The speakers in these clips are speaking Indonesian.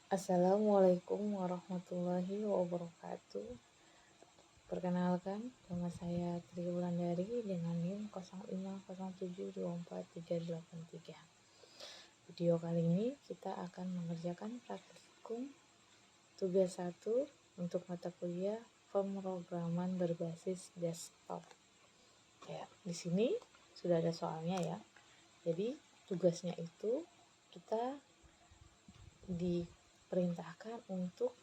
Assalamualaikum warahmatullahi wabarakatuh. Perkenalkan, nama saya Tri Wulandari dengan NIM 0507243883. Video kali ini kita akan mengerjakan praktikum tugas 1 untuk mata kuliah pemrograman berbasis desktop. Ya, di sini sudah ada soalnya ya. Jadi tugasnya itu kita diperintahkan untuk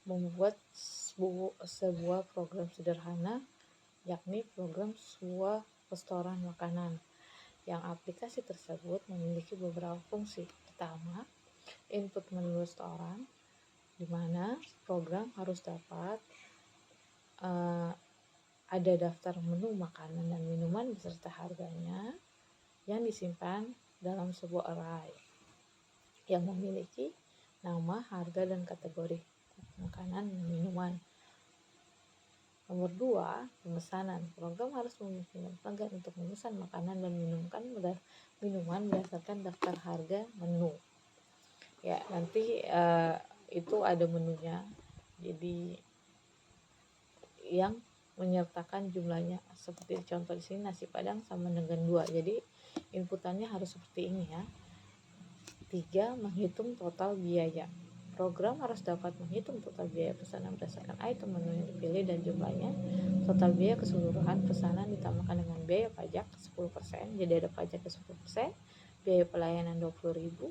membuat sebuah program sederhana, yakni program sebuah restoran makanan. Yang aplikasi tersebut memiliki beberapa fungsi. Pertama, input menu restoran, di mana program harus dapat ada daftar menu makanan dan minuman beserta harganya yang disimpan dalam sebuah array yang memiliki nama, harga, dan kategori makanan dan minuman. Nomor 2, pemesanan. Program harus memungkinkan pelanggan untuk memesan makanan dan minuman berdasarkan daftar harga menu. Ya, nanti itu ada menunya. Jadi yang menyertakan jumlahnya seperti contoh di sini nasi padang sama dengan 2. Jadi inputannya harus seperti ini ya. 3, menghitung total biaya. Program harus dapat menghitung total biaya pesanan berdasarkan item menu yang dipilih dan jumlahnya. Total biaya keseluruhan pesanan ditambahkan dengan biaya pajak 10%, jadi ada pajak ke 10%, biaya pelayanan 20.000.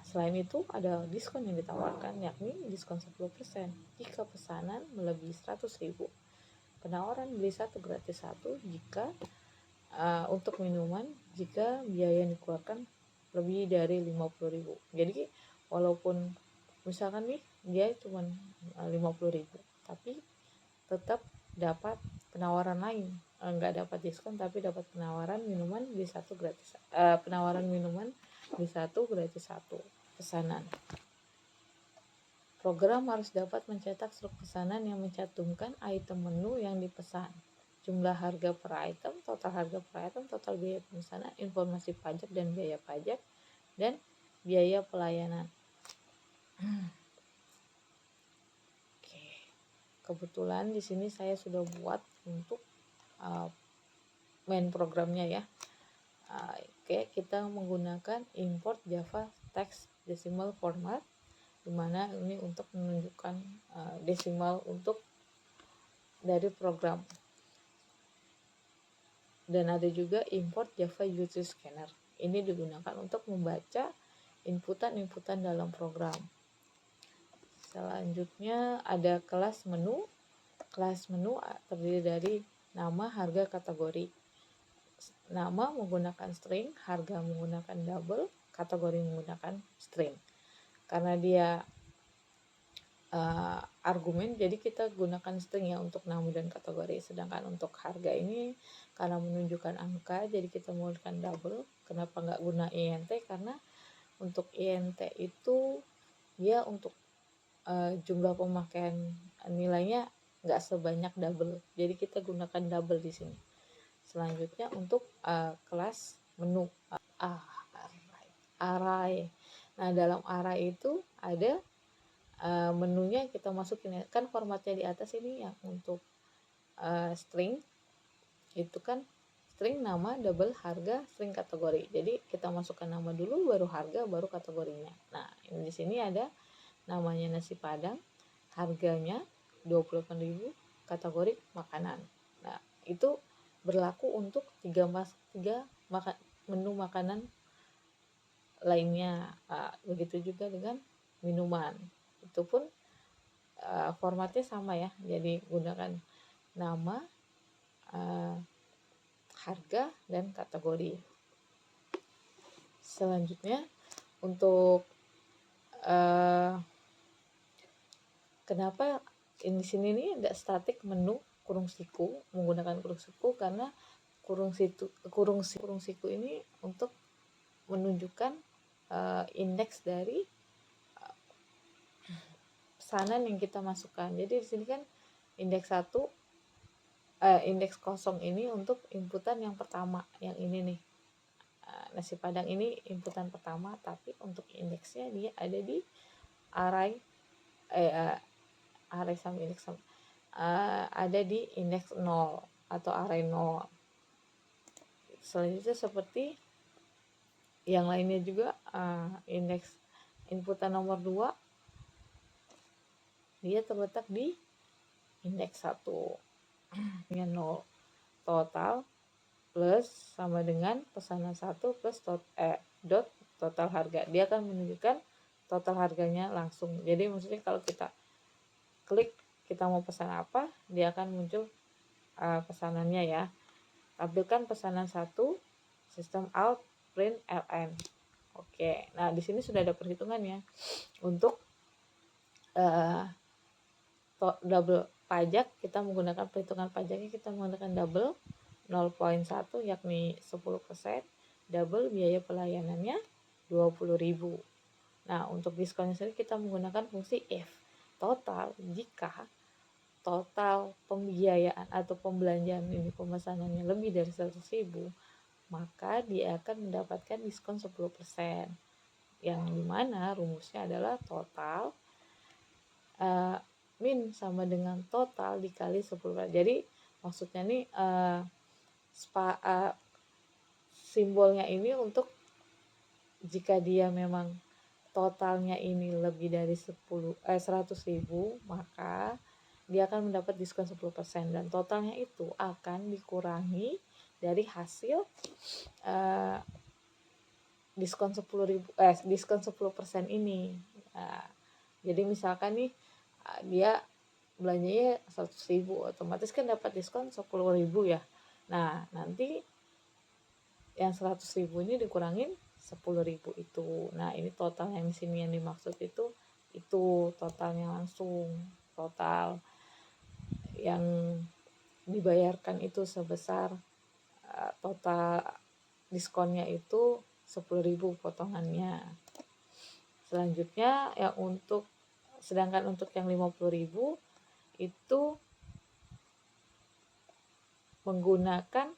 Selain itu ada diskon yang ditawarkan, yakni diskon 10% jika pesanan melebihi 100.000. Penawaran beli 1 gratis 1 jika untuk minuman jika biaya yang dikeluarkan lebih dari 50.000. Jadi walaupun misalkan nih dia cuma 50.000, tapi tetap dapat penawaran lain, nggak dapat diskon tapi dapat penawaran minuman beli 1 gratis, penawaran minuman beli 1 gratis 1 pesanan. Program harus dapat mencetak struk pesanan yang mencantumkan item menu yang dipesan, jumlah harga per item, total harga per item, total biaya pemesanan, informasi pajak dan biaya pajak, dan biaya pelayanan. Oke. Kebetulan di sini saya sudah buat untuk main programnya ya. Oke, kita menggunakan import Java Text Decimal Format, dimana ini untuk menunjukkan desimal untuk dari program. Dan ada juga import Java User Scanner. Ini digunakan untuk membaca inputan dalam program. Selanjutnya ada kelas menu. Kelas menu terdiri dari nama, harga, kategori. Nama menggunakan string, harga menggunakan double, kategori menggunakan string. Karena dia argumen, jadi kita gunakan string ya untuk nama dan kategori. Sedangkan untuk harga ini karena menunjukkan angka, jadi kita menggunakan double. Kenapa nggak guna int? Karena untuk int itu dia untuk jumlah pemakaian nilainya nggak sebanyak double, jadi kita gunakan double di sini. Selanjutnya untuk kelas menu array. Nah, dalam array itu ada menunya kita masukin, kan formatnya di atas ini yang untuk string itu kan string nama, double, harga, string kategori. Jadi kita masukkan nama dulu, baru harga, baru kategorinya. Nah, ini di sini ada namanya nasi padang, harganya 28.000, kategori makanan. Nah, itu berlaku untuk tiga menu makanan lainnya. Begitu juga dengan minuman. Itu pun formatnya sama ya. Jadi gunakan nama, harga, dan kategori. Selanjutnya untuk kenapa di sini nih ada static menu kurung siku, menggunakan kurung siku karena kurung siku ini untuk menunjukkan indeks dari pesanan yang kita masukkan. Jadi di sini kan indeks 0 ini untuk inputan yang pertama, yang ini nih. nasi padang ini inputan pertama, tapi untuk indeksnya dia ada di array array sama indeks ada di indeks 0 atau array 0. Selanjutnya seperti yang lainnya juga, indeks inputan nomor 2 dia terletak di indeks 1 dengan 0. Total plus sama dengan pesanan 1 plus dot total harga. Dia akan menunjukkan total harganya langsung. Jadi maksudnya kalau kita klik kita mau pesan apa, dia akan muncul pesanannya ya. Tampilkan pesanan 1, sistem out, print, ln. Oke, nah di sini sudah ada perhitungannya. Untuk double pajak, kita menggunakan perhitungan pajaknya, kita menggunakan double 0,1 yakni 10%, double biaya pelayanannya 20.000. Nah, untuk diskonnya sendiri kita menggunakan fungsi if total. Jika total pembiayaan atau pembelanjaan ini pemesanannya lebih dari 100.000, maka dia akan mendapatkan diskon 10%, yang dimana rumusnya adalah total min sama dengan total dikali 10%. Jadi maksudnya nih simbolnya ini untuk jika dia memang totalnya ini lebih dari 100.000, maka dia akan mendapat diskon 10%, dan totalnya itu akan dikurangi dari hasil diskon 10% ini. Nah, jadi misalkan nih dia belanjanya 100.000, otomatis kan dapat diskon 10.000 ya. Nah, nanti yang 100.000 ini dikurangin 10.000 itu. Nah, ini total yang di sini yang dimaksud itu totalnya langsung. Total yang dibayarkan itu sebesar total diskonnya itu 10.000 potongannya. Selanjutnya yang sedangkan untuk yang 50.000 itu menggunakan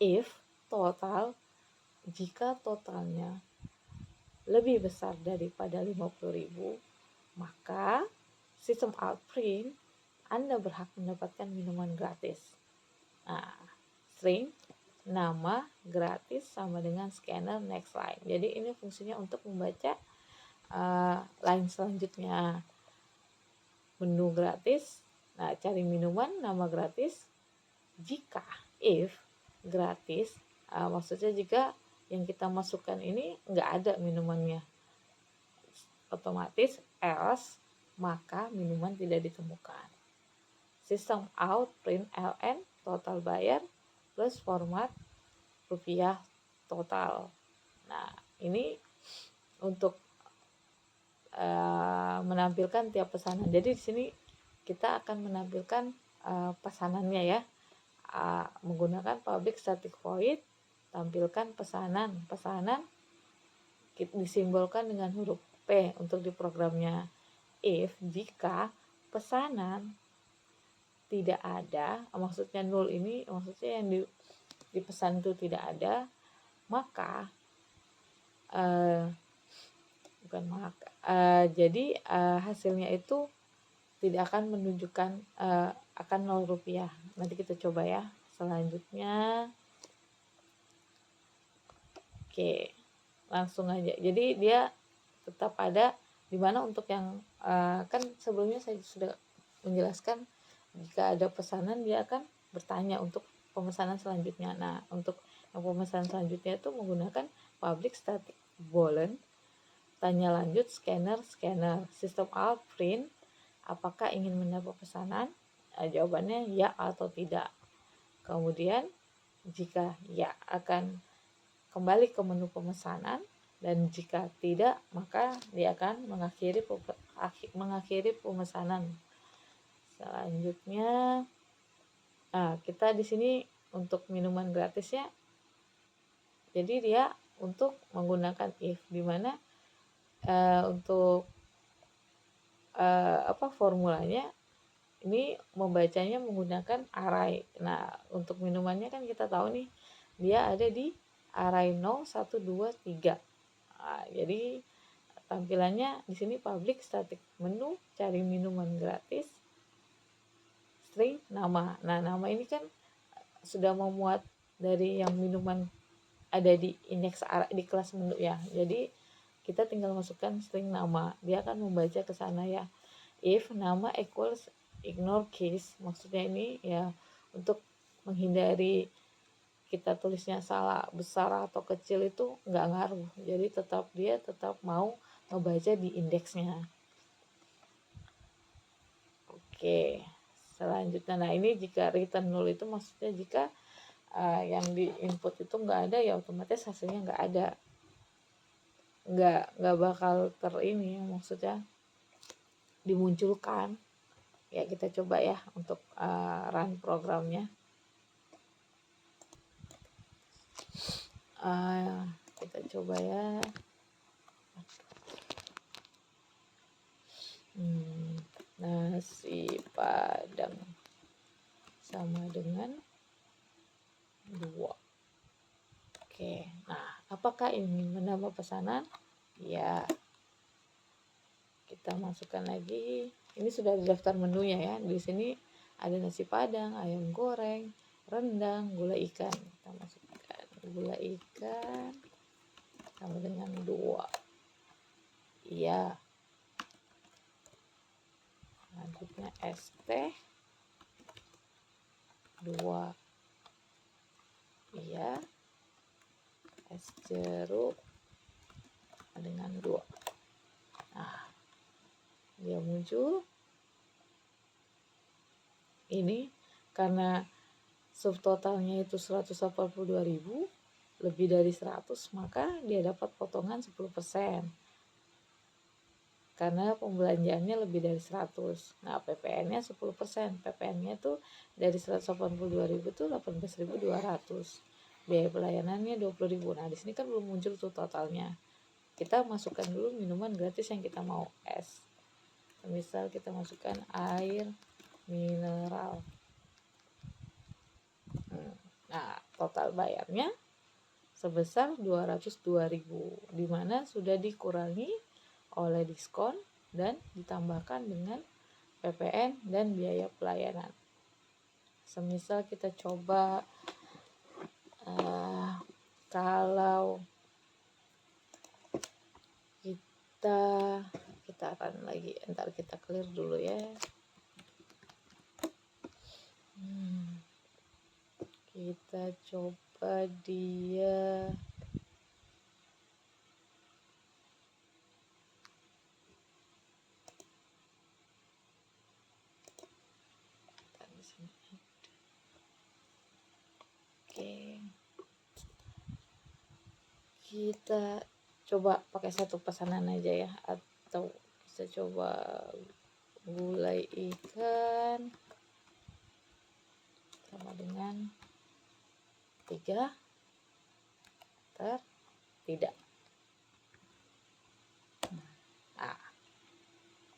if total. Jika totalnya lebih besar daripada 50.000, maka sistem outprint Anda berhak mendapatkan minuman gratis. Nah, string nama gratis sama dengan scanner next line. Jadi ini fungsinya untuk membaca line selanjutnya. Menu gratis, nah cari minuman, nama gratis. Jika if gratis, maksudnya jika yang kita masukkan ini nggak ada minumannya, otomatis else, maka minuman tidak ditemukan. Sistem out, print ln, total bayar plus format rupiah total. Nah, ini untuk menampilkan tiap pesanan. Jadi di sini kita akan menampilkan pesanannya ya, menggunakan public static void. Tampilkan pesanan disimbolkan dengan huruf P untuk di programnya. If jika pesanan tidak ada, maksudnya nol ini maksudnya yang dipesan itu tidak ada, maka jadi hasilnya itu tidak akan menunjukkan akan 0 rupiah. Nanti kita coba ya. Selanjutnya oke, langsung aja. Jadi dia tetap ada, dimana untuk yang kan sebelumnya saya sudah menjelaskan jika ada pesanan dia akan bertanya untuk pemesanan selanjutnya. Nah, untuk yang pemesanan selanjutnya itu menggunakan public static boolean, tanya lanjut scanner sistem out print apakah ingin mendapat pesanan. Jawabannya ya atau tidak. Kemudian jika ya akan kembali ke menu pemesanan, dan jika tidak maka dia akan mengakhiri pemesanan. Selanjutnya kita di sini untuk minuman gratisnya, jadi dia untuk menggunakan if, dimana untuk formulanya ini membacanya menggunakan array. Nah, untuk minumannya kan kita tahu nih dia ada di array 0, 1, 2, 3. Nah, jadi tampilannya di sini public static menu, cari minuman gratis, string nama. Nah, nama ini kan sudah memuat dari yang minuman ada di indeks di kelas menu ya. Jadi kita tinggal masukkan string nama, dia akan membaca ke sana ya. If nama equals ignore case, maksudnya ini ya untuk menghindari kita tulisnya salah besar atau kecil itu nggak ngaruh. Jadi dia tetap mau ngebaca di indeksnya. Oke, selanjutnya, nah ini jika return null itu maksudnya jika yang di input itu nggak ada, ya otomatis hasilnya nggak ada, nggak bakal ini maksudnya dimunculkan. Ya kita coba ya untuk run programnya. Kita coba ya. Nasi padang sama dengan 2. Oke, nah apakah ini menambah pesanan? Ya, kita masukkan lagi. Ini sudah di daftar menunya ya. Di sini ada nasi padang, ayam goreng, rendang, gulai ikan. Kita masukkan gulai ikan sama dengan 2. Iya. Selanjutnya es teh 2. Iya. Es jeruk dengan 2. Nah, dia muncul. Ini karena subtotalnya itu 182.000 lebih dari 100, maka dia dapat potongan 10%. Karena pembelanjaannya lebih dari 100. Nah, PPN-nya 10%. PPN-nya tuh dari 182.000 tuh 18.200. Biaya pelayanannya 20.000. Nah, di sini kan belum muncul tuh totalnya. Kita masukkan dulu minuman gratis yang kita mau, es. Misal kita masukkan air mineral. Nah, total bayarnya sebesar 202.000, di mana sudah dikurangi oleh diskon dan ditambahkan dengan PPN dan biaya pelayanan. Semisal kita coba kalau kita akan lagi, ntar kita clear dulu ya. Kita coba dia kita coba pakai satu pesanan aja ya, atau bisa coba gulai ikan sama dengan 3. Tidak. Nah,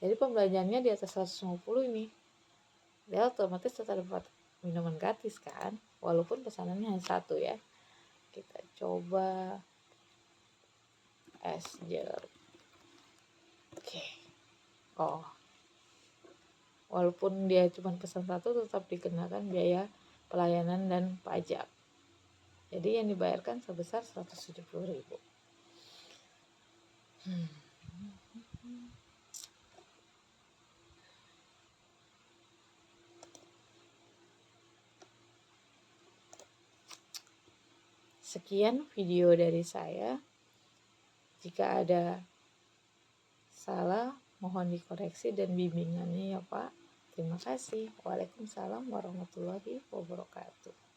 jadi pembelanjaannya di atas 150 ini, dia otomatis tetap dapat minuman gratis kan, walaupun pesanannya hanya 1 ya. Kita coba es jeruk. Oke. Oh, walaupun dia cuma pesan 1, tetap dikenakan biaya pelayanan dan pajak. Jadi yang dibayarkan sebesar 170.000. Sekian video dari saya. Jika ada salah, mohon dikoreksi dan bimbingannya ya Pak. Terima kasih. Waalaikumsalam warahmatullahi wabarakatuh.